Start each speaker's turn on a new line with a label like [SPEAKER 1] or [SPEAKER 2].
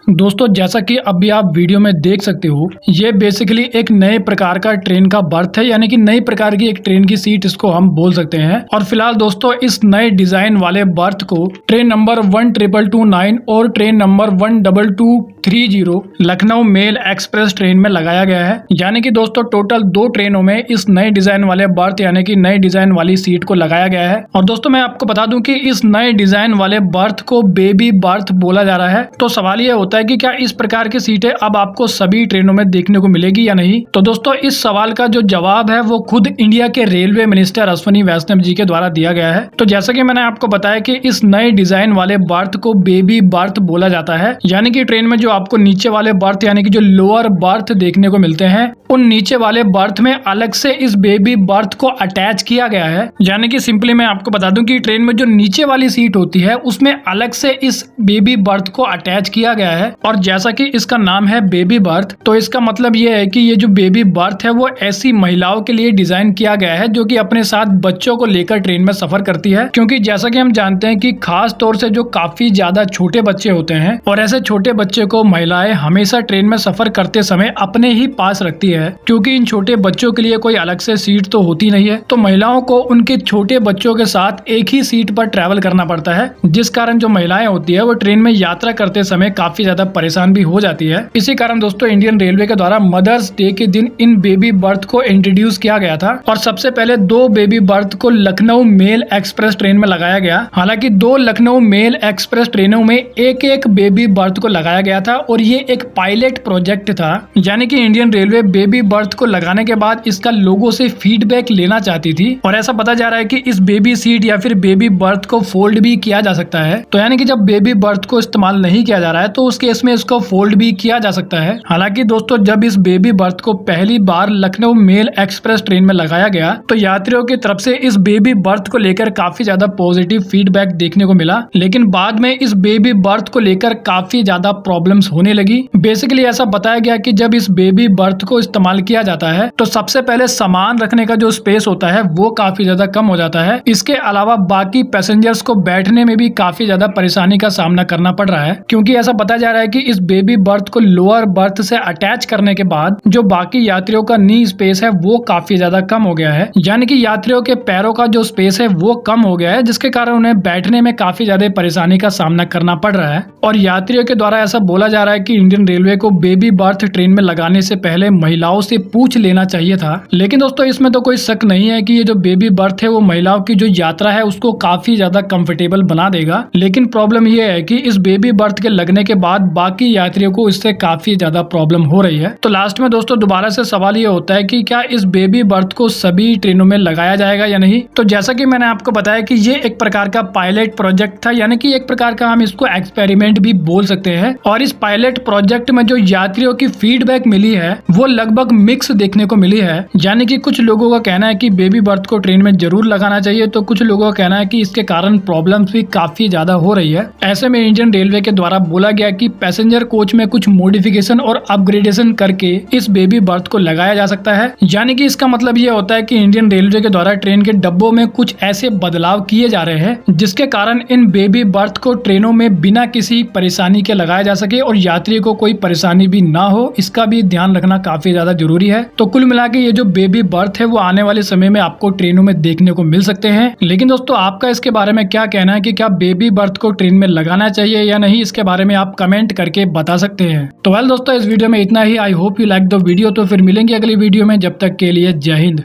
[SPEAKER 1] दोस्तों जैसा कि अभी आप वीडियो में देख सकते हो, ये बेसिकली एक नए प्रकार का ट्रेन का बर्थ है, यानी कि नई प्रकार की एक ट्रेन की सीट इसको हम बोल सकते हैं। और फिलहाल दोस्तों इस नए डिजाइन वाले बर्थ को ट्रेन नंबर 12229 और train number 12230 Lucknow mail express train में लगाया गया है। यानी कि दोस्तों टोटल 2 ट्रेनों में इस नए डिजाइन वाले बर्थ यानी कि नए डिजाइन वाली सीट को लगाया गया है। और दोस्तों मैं आपको बता दूं कि इस नए डिजाइन वाले बर्थ को बेबी बर्थ बोला जा रहा है। तो सवाल ये होता है कि क्या इस प्रकार की सीटें अब आपको सभी ट्रेनों में देखने को मिलेगी या नहीं। तो दोस्तों इस सवाल का जो जवाब है वो खुद इंडिया के रेलवे मिनिस्टर अश्विनी वैष्णव जी के द्वारा दिया गया है। तो जैसा कि मैंने आपको बताया कि इस नए डिजाइन वाले बर्थ को बेबी बर्थ बोला जाता है। यानी कि ट्रेन में जो आपको नीचे वाले बर्थ यानी कि जो लोअर बर्थ देखने को मिलते हैं, उन नीचे वाले बर्थ में अलग से इस बेबी बर्थ को अटैच किया गया है। यानी कि सिंपली मैं आपको बता दूं कि ट्रेन में जो नीचे वाली सीट होती है उसमें अलग से इस बेबी बर्थ को अटैच किया गया है। और जैसा कि इसका नाम है बेबी बर्थ, तो इसका मतलब ये है कि ये जो बेबी बर्थ है वो ऐसी महिलाओं के लिए डिजाइन किया गया है जो कि अपने साथ बच्चों को लेकर ट्रेन में सफर करती है। क्योंकि जैसा कि हम जानते हैं कि खास तौर से जो काफी ज्यादा छोटे बच्चे होते हैं और ऐसे छोटे बच्चे को महिलाएं हमेशा ट्रेन में सफर करते समय अपने ही पास रखती है, क्योंकि इन छोटे बच्चों के लिए कोई अलग से सीट तो होती नहीं है। तो महिलाओं को उनके छोटे बच्चों के साथ एक ही सीट पर ट्रैवल करना पड़ता है, जिस कारण जो महिलाएं होती है वो ट्रेन में यात्रा करते समय काफी ज्यादा परेशान भी हो जाती है। इसी कारण दोस्तों इंडियन रेलवे के द्वारा मदर्स डे के दिन इन बेबी बर्थ को इंट्रोड्यूस किया गया था। और सबसे पहले 2 बेबी बर्थ को लखनऊ मेल एक्सप्रेस ट्रेन में लगाया गया। हालांकि 2 लखनऊ मेल एक्सप्रेस ट्रेनों में एक बेबी बर्थ को लगाया गया था और ये एक पायलट प्रोजेक्ट था। यानी कि इंडियन रेलवे बेबी बर्थ को लगाने के बाद इसका लोगों से फीडबैक लेना चाहती थी। और ऐसा पता जा रहा है कि इस बेबी सीट या फिर बेबी बर्थ को फोल्ड भी किया जा सकता है। तो यानी कि जब बेबी बर्थ को इस्तेमाल नहीं किया जा रहा है तो उस केस में इसको फोल्ड भी किया जा सकता है। हालांकि दोस्तों जब इस बेबी बर्थ को पहली बार लखनऊ मेल एक्सप्रेस ट्रेन में लगाया गया तो यात्रियों की तरफ से इस बेबी बर्थ को लेकर काफी ज्यादा पॉजिटिव फीडबैक देखने को मिला। लेकिन बाद में इस बेबी बर्थ को लेकर काफी ज्यादा प्रॉब्लम्स होने लगी। बेसिकली ऐसा बताया गया कि जब इस बेबी बर्थ को इस्तेमाल किया जाता है तो सबसे पहले सामान रखने का जो स्पेस होता है वो काफी ज्यादा कम हो जाता है। इसके अलावा बाकी पैसेंजर्स को बैठने में भी काफी ज्यादा परेशानी का सामना करना पड़ रहा है, क्योंकि ऐसा बताया जा रहा है कि इस बेबी बर्थ को लोअर बर्थ से अटैच करने के बाद जो बाकी यात्रियों का नी स्पेस है वो काफी ज्यादा कम हो गया है। यानी कि यात्रियों के पैरों का जो स्पेस है वो कम हो गया है, जिसके कारण उन्हें बैठने में काफी ज्यादा परेशानी का सामना करना पड़ रहा है। और यात्रियों के द्वारा ऐसा बोला जा रहा है कि इंडियन रेलवे को बेबी बर्थ ट्रेन में लगाने से पहले महिलाओं से पूछ लेना चाहिए था। लेकिन दोस्तों इसमें तो कोई शक नहीं है कि ये जो बेबी बर्थ है वो महिलाओं की जो यात्रा है उसको काफी ज्यादा कंफर्टेबल बना देगा। लेकिन प्रॉब्लम ये है कि इस बेबी बर्थ के लगने के बाद बाकी यात्रियों को इससे काफी ज्यादा प्रॉब्लम हो रही है। तो लास्ट में दोस्तों दोबारा से सवाल ये होता है कि क्या इस बेबी बर्थ को सभी ट्रेनों में लगाया जाएगा या नहीं। तो जैसा कि मैंने आपको बताया कि ये एक प्रकार का पायलट प्रोजेक्ट था, यानी कि एक प्रकार का हम इसको एक्सपेरिमेंट भी बोल सकते हैं। और इस पायलट प्रोजेक्ट में जो यात्रियों की फीडबैक मिली है वो लगभग मिक्स देखने को मिली है। यानी कि कुछ लोगों का कहना है कि बेबी बर्थ को ट्रेन में जरूर लगाना चाहिए, तो कुछ लोगों का कहना है कि इसके कारण प्रॉब्लम्स भी काफी ज्यादा हो रही है। ऐसे में इंडियन रेलवे के द्वारा बोला गया कि पैसेंजर कोच में कुछ मॉडिफिकेशन और अपग्रेडेशन करके इस बेबी बर्थ को लगाया जा सकता है। यानी कि इसका मतलब ये होता है कि इंडियन रेलवे के द्वारा ट्रेन के डब्बों में कुछ ऐसे बदलाव किए जा रहे हैं जिसके कारण इन बेबी बर्थ को ट्रेनों में बिना किसी परेशानी के लगाया जा सके और यात्री को कोई परेशानी भी ना हो, इसका भी ध्यान रखना काफी ज्यादा जरूरी है। तो कुल मिला के ये जो बेबी बर्थ है वो आने वाले समय में आपको ट्रेनों में देखने को मिल सकते हैं। लेकिन दोस्तों आपका इसके बारे में क्या कहना है कि क्या बेबी बर्थ को ट्रेन में लगाना चाहिए या नहीं, इसके बारे में आप कमेंट करके बता सकते हैं। तो वेल दोस्तों इस वीडियो में इतना ही। I hope you like the video. तो फिर मिलेंगे अगली वीडियो में, जब तक के लिए जय हिंद।